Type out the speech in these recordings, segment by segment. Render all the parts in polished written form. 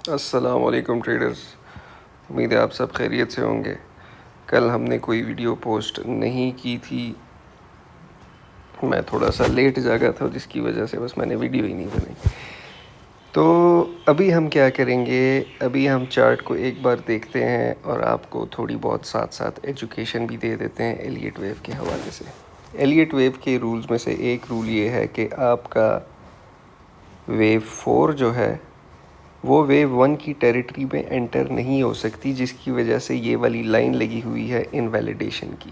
السلام علیکم ٹریڈرز، امید ہے آپ سب خیریت سے ہوں گے۔ کل ہم نے کوئی ویڈیو پوسٹ نہیں کی تھی، میں تھوڑا سا لیٹ جاگا تھا جس کی وجہ سے بس میں نے ویڈیو ہی نہیں بنائی۔ تو ابھی ہم کیا کریں گے، ابھی ہم چارٹ کو ایک بار دیکھتے ہیں اور آپ کو تھوڑی بہت ساتھ ساتھ ایجوکیشن بھی دے دیتے ہیں ایلیٹ ویو کے حوالے سے۔ ایلیٹ ویو کے رولز میں سے ایک رول یہ ہے کہ آپ کا ویو 4 جو ہے وہ ویو 1 کی ٹیریٹری میں انٹر نہیں ہو سکتی، جس کی وجہ سے یہ والی لائن لگی ہوئی ہے انویلیڈیشن کی۔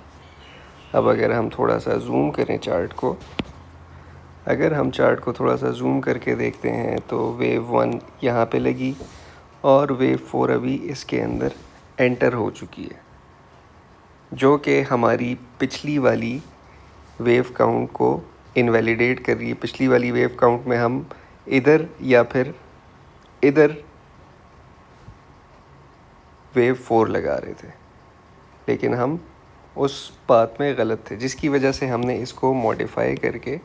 اب اگر ہم تھوڑا سا زوم کریں چارٹ کو، اگر ہم چارٹ کو تھوڑا سا زوم کر کے دیکھتے ہیں تو ویو 1 یہاں پہ لگی اور ویو 4 ابھی اس کے اندر انٹر ہو چکی ہے، جو کہ ہماری پچھلی والی ویو کاؤنٹ کو انویلیڈیٹ کر رہی ہے۔ پچھلی والی ویو کاؤنٹ میں ہم ادھر یا پھر ادھر ویو 4 لگا رہے تھے، لیکن ہم اس بات میں غلط تھے، جس کی وجہ سے ہم نے اس کو موڈیفائی کر کے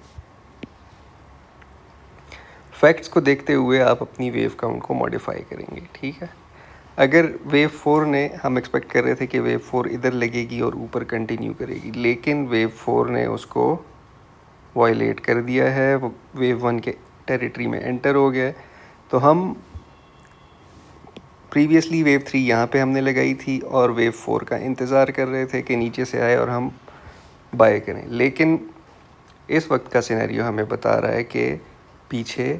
فیکٹس کو دیکھتے ہوئے آپ اپنی ویو کاؤنٹ کو موڈیفائی کریں گے، ٹھیک ہے۔ اگر ویو 4 نے، ہم ایکسپیکٹ کر رہے تھے کہ ویو 4 ادھر لگے گی اور اوپر کنٹینیو کرے گی، لیکن ویو 4 نے اس کو وائلیٹ کر دیا ہے، وہ ویو 1 کے ٹیریٹری میں انٹر ہو گیا ہے۔ تو ہم پریویسلی ویو 3 یہاں پہ ہم نے لگائی تھی اور ویو 4 کا انتظار کر رہے تھے کہ نیچے سے آئے اور ہم بائی کریں، لیکن اس وقت کا سینیریو ہمیں بتا رہا ہے کہ پیچھے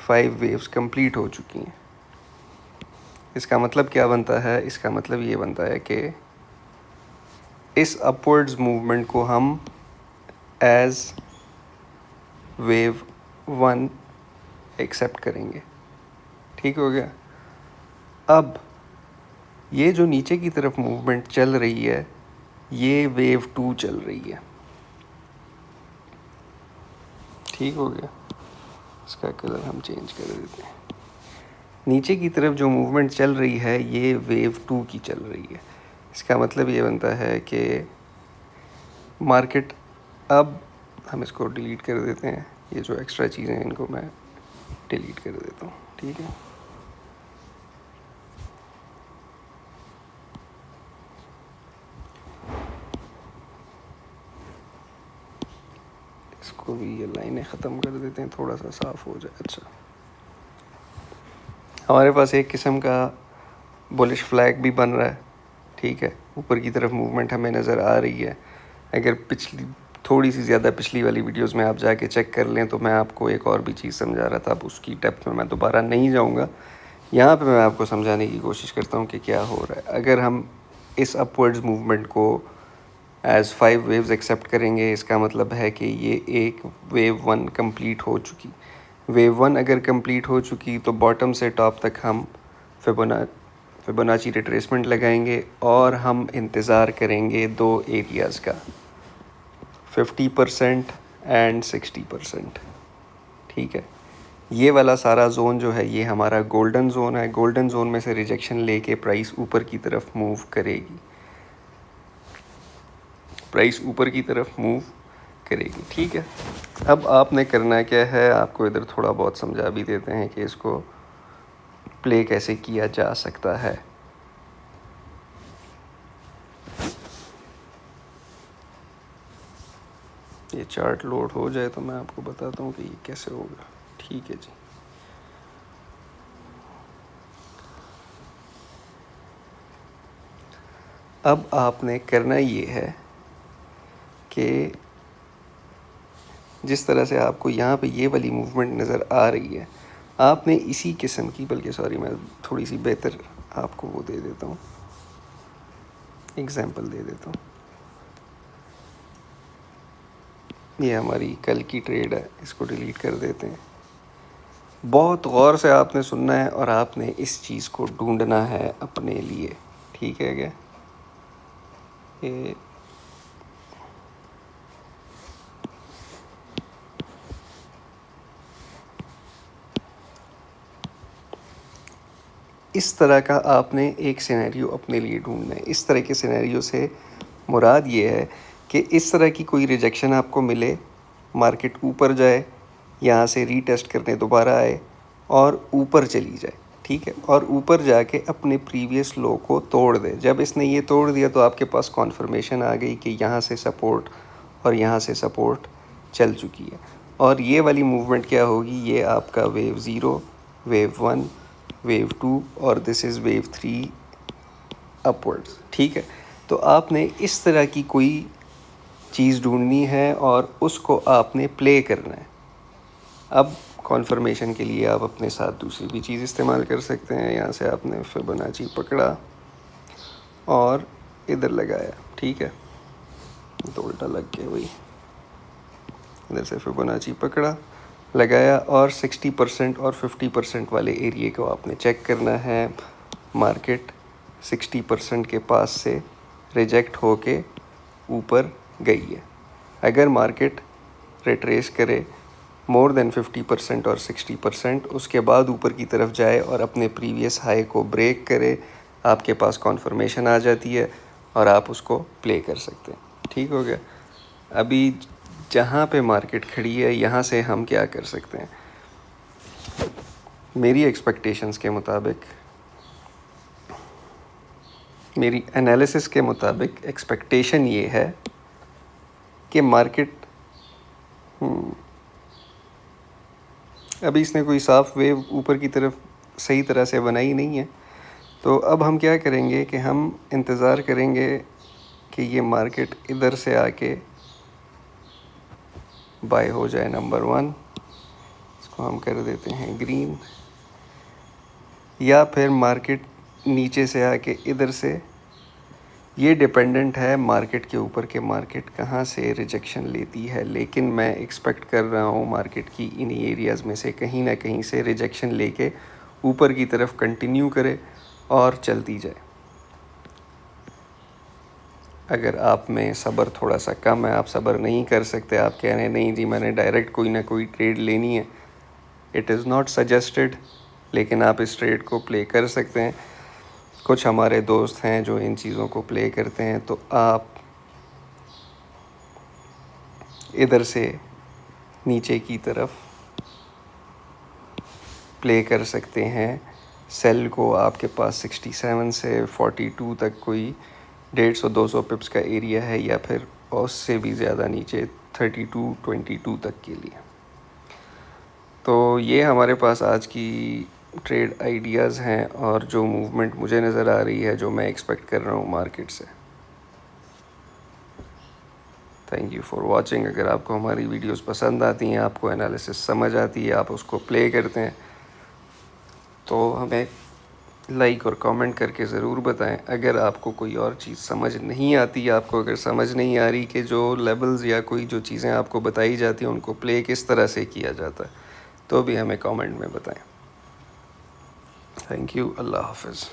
5 ویوز کمپلیٹ ہو چکی ہیں۔ اس کا مطلب کیا بنتا ہے؟ اس کا مطلب یہ بنتا ہے کہ اس اپورڈز موومنٹ کو ہم ایز ویو 1 ایکسیپٹ کریں گے، ٹھیک ہو گیا۔ اب یہ جو نیچے کی طرف موومنٹ چل رہی ہے، یہ ویو 2 چل رہی ہے، ٹھیک ہو گیا۔ اس کا کلر ہم چینج کر دیتے ہیں۔ نیچے کی طرف جو موومنٹ چل رہی ہے یہ ویو 2 کی چل رہی ہے۔ اس کا مطلب یہ بنتا ہے کہ مارکیٹ، اب ہم اس کو ڈیلیٹ کر دیتے ہیں، یہ جو ایکسٹرا چیزیں ہیں ان کو میں ڈیلیٹ کر دیتا ہوں، ٹھیک ہے۔ اس کو بھی یہ لائنیں ختم کر دیتے ہیں، تھوڑا سا صاف ہو جائے۔ اچھا، ہمارے پاس ایک قسم کا بولش فلیگ بھی بن رہا ہے، ٹھیک ہے۔ اوپر کی طرف موومنٹ ہمیں نظر آ رہی ہے۔ اگر پچھلی تھوڑی سی زیادہ پچھلی والی ویڈیوز میں آپ جا کے چیک کر لیں تو میں آپ کو ایک اور بھی چیز سمجھا رہا تھا، اب اس کی ڈیپتھ میں دوبارہ نہیں جاؤں گا۔ یہاں پہ میں آپ کو سمجھانے کی کوشش کرتا ہوں کہ کیا ہو رہا ہے۔ اگر ہم اس اپورڈز موومنٹ کو ایز 5 ویوز ایکسیپٹ کریں گے، اس کا مطلب ہے کہ یہ ایک ویو 1 کمپلیٹ ہو چکی۔ ویو 1 اگر کمپلیٹ ہو چکی تو باٹم سے ٹاپ تک ہم فیبوناچی ریٹریسمنٹ لگائیں گے اور ہم انتظار کریں گے 2 ایریاز کا، 50% اینڈ 60%، ٹھیک ہے۔ یہ والا سارا زون جو ہے یہ ہمارا گولڈن زون ہے۔ گولڈن زون میں سے ریجیکشن لے کے پرائس اوپر کی طرف موو کرے گی، پرائس اوپر کی طرف موو کرے گی، ٹھیک ہے۔ اب آپ نے کرنا کیا ہے، آپ کو ادھر تھوڑا بہت سمجھا بھی دیتے ہیں کہ اس کو پلے کیسے کیا جا سکتا ہے۔ یہ چارٹ لوڈ ہو جائے تو میں آپ کو بتاتا ہوں کہ یہ کیسے ہوگا، ٹھیک ہے جی۔ اب آپ نے کرنا یہ ہے کہ جس طرح سے آپ کو یہاں پہ یہ والی موومنٹ نظر آ رہی ہے، آپ نے اسی قسم کی، بلکہ سوری میں تھوڑی سی بہتر آپ کو وہ دے دیتا ہوں، ایگزامپل دے دیتا ہوں۔ یہ ہماری کل کی ٹریڈ ہے، اس کو ڈیلیٹ کر دیتے ہیں۔ بہت غور سے آپ نے سننا ہے اور آپ نے اس چیز کو ڈھونڈنا ہے اپنے لیے، ٹھیک ہے کیا؟ اس طرح کا آپ نے ایک سینیریو اپنے لیے ڈھونڈنا ہے۔ اس طرح کے سینیریو سے مراد یہ ہے کہ اس طرح کی کوئی ریجیکشن آپ کو ملے، مارکیٹ اوپر جائے، یہاں سے ری ٹیسٹ کرنے دوبارہ آئے اور اوپر چلی جائے، ٹھیک ہے, اور اوپر جا کے اپنے پریویس لو کو توڑ دے. جب اس نے یہ توڑ دیا تو آپ کے پاس کانفرمیشن آ گئی کہ یہاں سے سپورٹ اور یہاں سے سپورٹ چل چکی ہے. اور یہ والی موومنٹ کیا ہوگی, یہ آپ کا ویو 0, ویو 1, ویو 2 اور دس از ویو 3 اپورڈز. ٹھیک ہے, تو آپ نے اس طرح کی کوئی چیز ڈھونڈنی ہے اور اس کو آپ نے پلے کرنا ہے. اب کانفرمیشن کے لیے آپ اپنے ساتھ دوسری بھی چیز استعمال کر سکتے ہیں. یہاں سے آپ نے فیبوناچی پکڑا اور ادھر لگایا. ٹھیک ہے, تو الٹا لگ گیا وہی. ادھر سے فیبوناچی پکڑا, لگایا, اور 60% اور 50% والے ایریے کو آپ نے چیک کرنا ہے. مارکیٹ 60% کے پاس سے ریجیکٹ ہو کے اوپر گئی ہے. اگر مارکیٹ ریٹریس کرے مور دین 50% اور 60%, اس کے بعد اوپر کی طرف جائے اور اپنے پریویس ہائی کو بریک کرے, آپ کے پاس کانفرمیشن آ جاتی ہے اور آپ اس کو پلے کر سکتے ہیں. ٹھیک ہو گیا. ابھی جہاں پہ مارکیٹ کھڑی ہے یہاں سے ہم کیا کر سکتے ہیں. میری ایکسپیکٹیشنز کے مطابق, میری انالیسس کے مطابق ایکسپیکٹیشن یہ ہے کہ مارکیٹ ابھی اس نے کوئی صاف ویو اوپر کی طرف صحیح طرح سے بنائی نہیں ہے. تو اب ہم کیا کریں گے کہ ہم انتظار کریں گے کہ یہ مارکیٹ ادھر سے آ کے بائی ہو جائے. نمبر 1 اس کو ہم کر دیتے ہیں گرین, یا پھر مارکیٹ نیچے سے آ کے ادھر سے. یہ ڈیپینڈنٹ ہے مارکیٹ کے اوپر کہ مارکیٹ کہاں سے ریجیکشن لیتی ہے, لیکن میں ایکسپیکٹ کر رہا ہوں مارکیٹ کی انہی ایریاز میں سے کہیں نہ کہیں سے ریجیکشن لے کے اوپر کی طرف کنٹینیو کرے اور چلتی جائے. اگر آپ میں صبر تھوڑا سا کم ہے, آپ صبر نہیں کر سکتے, آپ کہہ رہے ہیں نہیں جی میں نے ڈائریکٹ کوئی نہ کوئی ٹریڈ لینی ہے, اٹ از ناٹ سجیسٹڈ, لیکن آپ اس ٹریڈ کو پلے کر سکتے ہیں. کچھ ہمارے دوست ہیں جو ان چیزوں کو پلے کرتے ہیں, تو آپ ادھر سے نیچے کی طرف پلے کر سکتے ہیں. سیل کو آپ کے پاس 67 سے 42 تک کوئی 150-200 پپس کا ایریا ہے, یا پھر اس سے بھی زیادہ نیچے 32-22 تک کے لیے. تو یہ ہمارے پاس آج کی ٹریڈ آئیڈیاز ہیں اور جو موومنٹ مجھے نظر آ رہی ہے, جو میں ایکسپیکٹ کر رہا ہوں مارکیٹ سے. Thank you for watching. اگر آپ کو ہماری ویڈیوز پسند آتی ہیں, آپ کو انالیسس سمجھ آتی ہے, آپ اس کو پلے کرتے ہیں, تو ہمیں لائک اور کامنٹ کر کے ضرور بتائیں. اگر آپ کو کوئی اور چیز سمجھ نہیں آتی, آپ کو اگر سمجھ نہیں آ رہی کہ جو لیبلز یا کوئی جو چیزیں آپ کو بتائی جاتی ہیں ان کو پلے کس طرح سے کیا جاتا ہے, تو بھی ہمیں کامنٹ میں بتائیں. Thank you. اللہ حافظ.